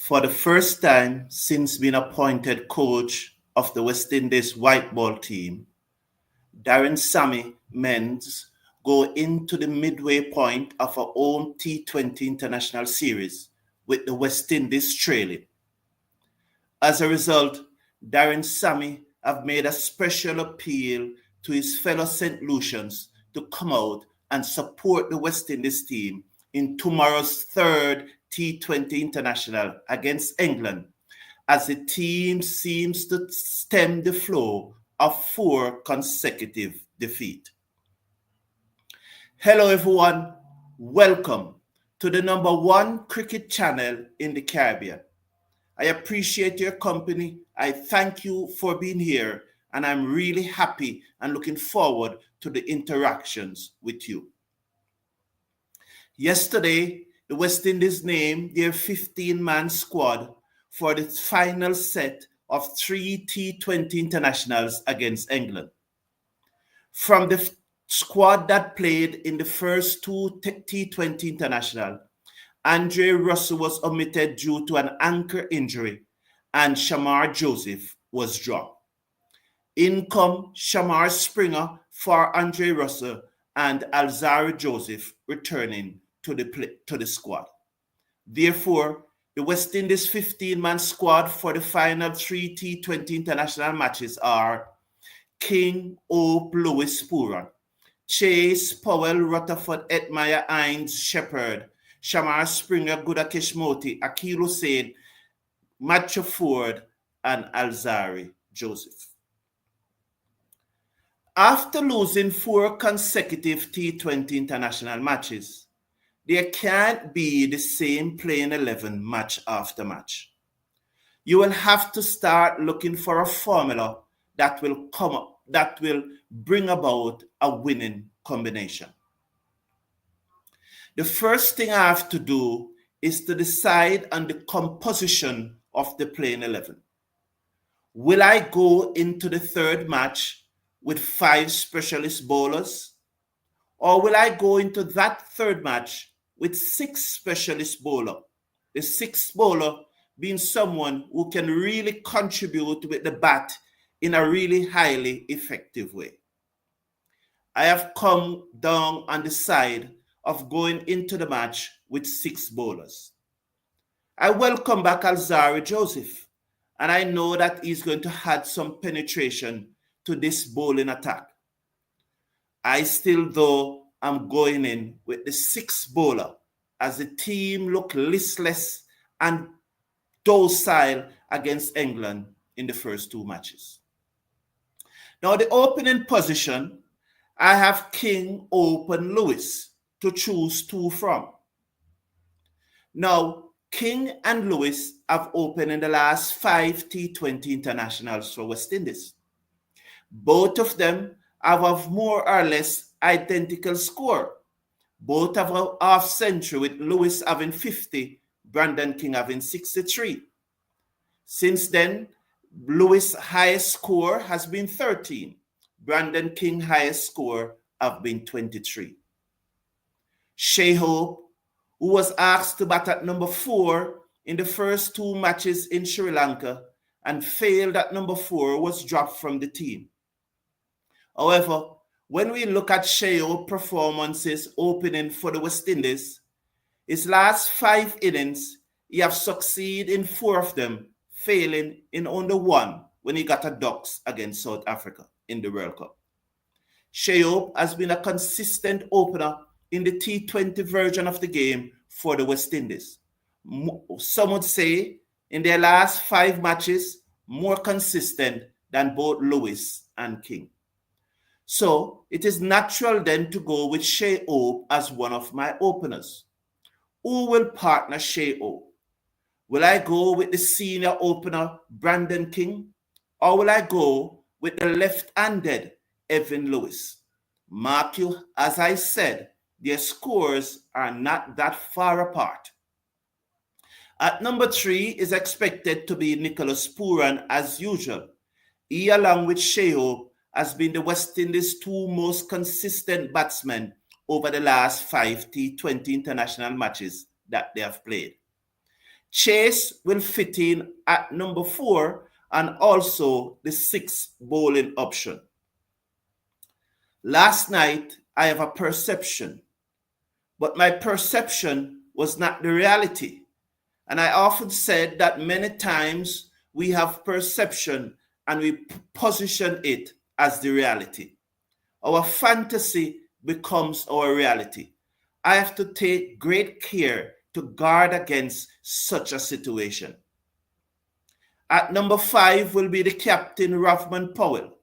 For the first time since being appointed coach of the West Indies white ball team, Darren Sammy Menz go into the midway point of our own T20 international series with the West Indies trailing. As a result, Darren Sammy have made a special appeal to his fellow St. Lucians to come out and support the West Indies team in tomorrow's third T20 international against England, as the team seems to stem the flow of 4 consecutive defeats. Hello everyone, welcome to the #1 cricket channel in the Caribbean. I appreciate your company. I thank you for being here, and I'm really happy and looking forward to the interactions with you. Yesterday, the West Indies named their 15-man squad for the final set of 3 T20 internationals against England. From the squad that played in the first 2 T20 international, Alzarri Joseph was omitted due to an ankle injury, and Shamar Joseph was dropped. In come Shamar Springer for Alzarri Joseph and Alzarri Joseph returning to the squad. Therefore, the West Indies 15-man squad for the final 3 T20 international matches are King, Hope, Lewis, Puran, Chase, Powell, Rutherford, Edmire, Hines, Shepherd, Shamar Springer, Gudakesh Moti, Akil Hussain, Matthew Ford, and Alzarri Joseph. After losing 4 consecutive T20 international matches, there can't be the same playing 11 match after match. You will have to start looking for a formula that will bring about a winning combination. The first thing I have to do is to decide on the composition of the playing 11. Will I go into the third match with 5 specialist bowlers? Or will I go into that third match with 6 specialist bowlers? The 6th bowler being someone who can really contribute with the bat in a really highly effective way. I have come down on the side of going into the match with 6 bowlers. I welcome back Alzarri Joseph, and I know that he's going to add some penetration to this bowling attack. I still, though, am going in with the 6th bowler as the team look listless and docile against England in the first 2 matches. Now, the opening position, I have King, Hope, and Lewis to choose 2 from. Now, King and Lewis have opened in the last 5 T20 internationals for West Indies. Both of them have a more or less identical score. Both have a half century, with Lewis having 50, Brandon King having 63. Since then, Lewis' highest score has been 13. Brandon King's highest score have been 23. Shai Hope, who was asked to bat at number 4 in the first 2 matches in Sri Lanka and failed at number 4, was dropped from the team. However, when we look at Shai Hope's performances opening for the West Indies, his last 5 innings, he has succeeded in 4 of them, failing in only 1 when he got a ducks against South Africa in the World Cup. Shai Hope has been a consistent opener in the T20 version of the game for the West Indies. Some would say in their last 5 matches, more consistent than both Lewis and King. So it is natural then to go with Shai Hope as one of my openers. Who will partner Shai Hope? Will I go with the senior opener, Brandon King? Or will I go with the left-handed Evan Lewis? Mark you, as I said, their scores are not that far apart. At number 3 is expected to be Nicholas Pooran as usual. He, along with Shai Hope, has been the West Indies' 2 most consistent batsmen over the last 5 T20 international matches that they have played. Chase will fit in at number 4 and also the 6th bowling option. Last night, I have a perception, but my perception was not the reality. And I often said that many times we have perception and we position it as the reality. Our fantasy becomes our reality. I have to take great care to guard against such a situation. At number 5 will be the captain, Rovman Powell.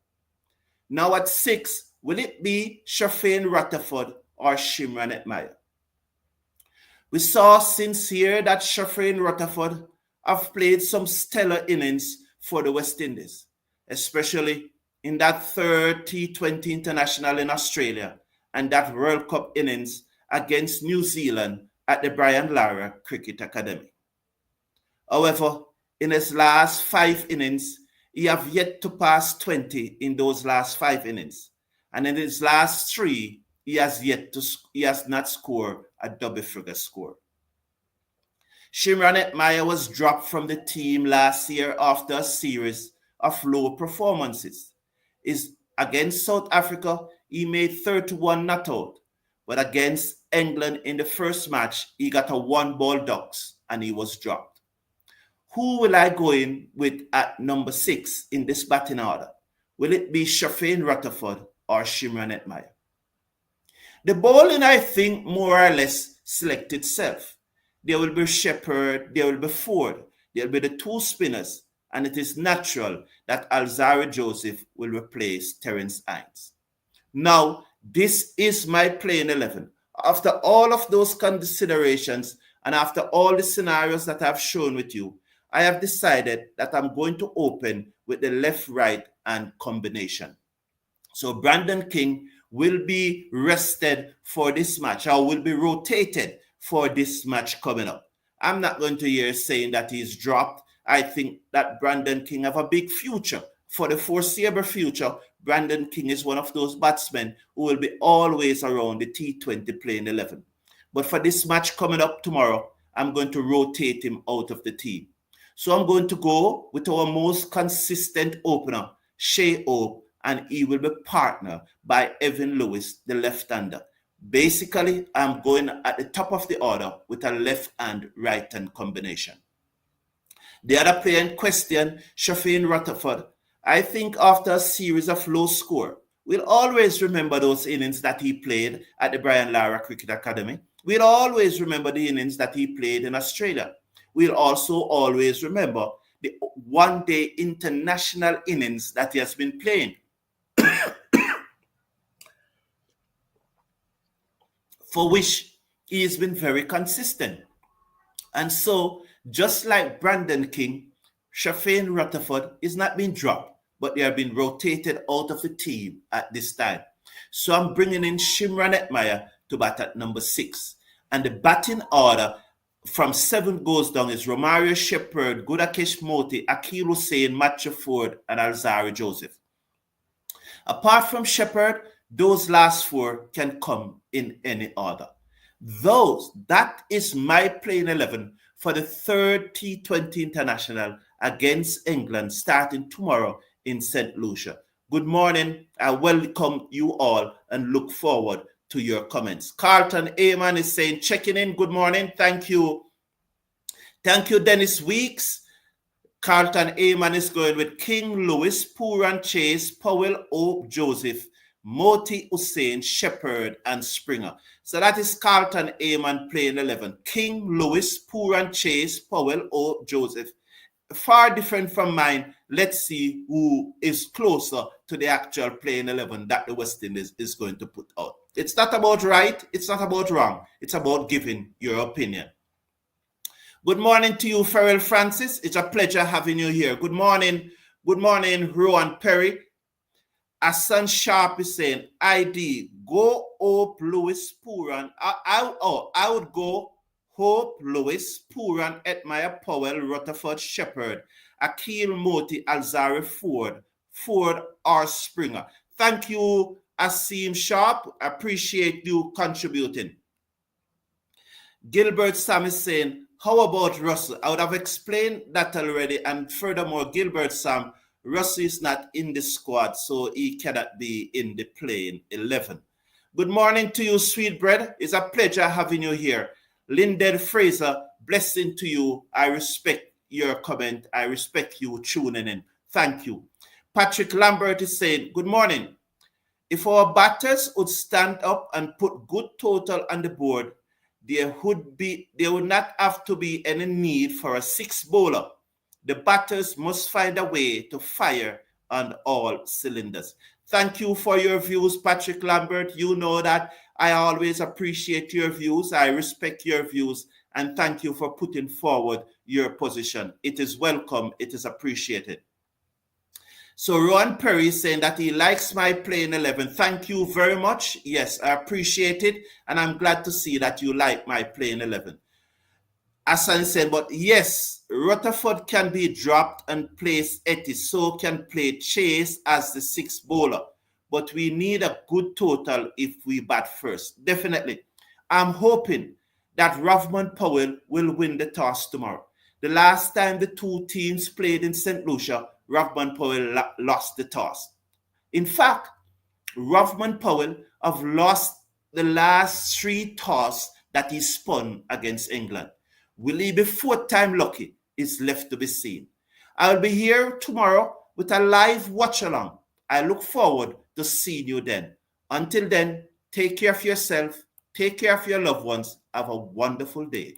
Now at 6, will it be Shafane Rutherford or Shimron Etmire? We saw since here that Shafane Rutherford have played some stellar innings for the West Indies, especially in that third T20 international in Australia and that World Cup innings against New Zealand at the Brian Lara Cricket Academy. However, in his last 5 innings, he have yet to pass 20 in those last 5 innings. And in his last 3, he has not scored a double-figure score. Shimron Etmire was dropped from the team last year after a series of low performances. Against South Africa, he made 31 not out, but against England in the first match, he got a 1-ball ducks and he was dropped. Who will I go in with at number 6 in this batting order? Will it be Shafane Rutherford or Shimron Etmire? The bowling, I think, more or less select itself. There will be Shepherd, there will be Ford, there will be the 2 spinners, and it is natural that Alzarri Joseph will replace Terence Hines. Now, this is my playing 11. After all of those considerations and after all the scenarios that I've shown with you, I have decided that I'm going to open with the left-right and combination. So Brandon King will be rested for this match or will be rotated for this match coming up. I'm not going to hear saying that he's dropped. I think that Brandon King have a big future. For the foreseeable future, Brandon King is one of those batsmen who will be always around the T20 playing 11. But for this match coming up tomorrow, I'm going to rotate him out of the team. So I'm going to go with our most consistent opener, Shea Hope, and he will be partnered by Evan Lewis, the left-hander. Basically, I'm going at the top of the order with a left and right-hand combination. The other player in question, Shafane Rutherford, I think after a series of low score, we'll always remember those innings that he played at the Brian Lara Cricket Academy. We'll always remember the innings that he played in Australia. We'll also always remember the one-day international innings that he has been playing, for which he has been very consistent. And so, just like Brandon King, Shafane Rutherford is not being dropped, but they are being rotated out of the team at this time. So I'm bringing in Shimron Etmire to bat at number 6. And the batting order from 7 goes down is Romario Shepherd, Gudakesh Moti, Akil Hussain, Matthew Ford, and Alzarri Joseph. Apart from Shepherd, those last 4 can come in any order. That is my playing 11 for the 3rd T20 International against England starting tomorrow in St. Lucia. Good morning. I welcome you all and look forward to your comments. Carlton Ayman is saying, checking in. Good morning. Thank you. Thank you, Dennis Weeks. Carlton Ayman is going with King, Lewis, Pooran, Chase, Powell, Hope, Joseph, Moti, Hussain, Shepherd, and Springer. So that is Carlton Ayman playing 11. King, Lewis, Pooran, Chase, Powell, Hope, Joseph. Far different from mine. Let's see who is closer to the actual playing 11 that the West Indies is going to put out. It's not about right. It's not about wrong. It's about giving your opinion. Good morning to you, Farrell Francis. It's a pleasure having you here. Good morning. Good morning, Rowan Perry. Hassan Sharp is saying, ID, go Hope, Lewis, Pooran. I would go Hope, Lewis, Pooran, Etmire, Powell, Rutherford, Shepherd, Akil, Moti, Alzarri, Ford or Springer. Thank you, Asim Sharp. Appreciate you contributing. Gilbert Sam is saying, How about Russell? I would have explained that already. And furthermore, Gilbert Sam, Russell is not in the squad, so he cannot be in the playing 11. Good morning to you, sweet bread. It's a pleasure having you here. Lyndon Fraser, blessing to you. I respect your comment. I respect you tuning in. Thank you. Patrick Lambert is saying, good morning. If our batters would stand up and put good total on the board, there would not have to be any need for a six bowler. The batters must find a way to fire on all cylinders. Thank you for your views, Patrick Lambert. You know that I always appreciate your views. I respect your views. And thank you for putting forward your position. It is welcome. It is appreciated. So Ron Perry is saying that he likes my playing 11. Thank you very much. Yes, I appreciate it. And I'm glad to see that you like my playing 11. Hassan said, but yes, Rutherford can be dropped and place Etty. So can play Chase as the sixth bowler. But we need a good total if we bat first. Definitely. I'm hoping that Rovman Powell will win the toss tomorrow. The last time the two teams played in St. Lucia, Rovman Powell lost the toss. In fact, Rovman Powell have lost the last three tosses that he spun against England. Will he be fourth time lucky? Is left to be seen. I'll be here tomorrow with a live watch along. I look forward to seeing you then. Until then, take care of yourself, take care of your loved ones. Have a wonderful day.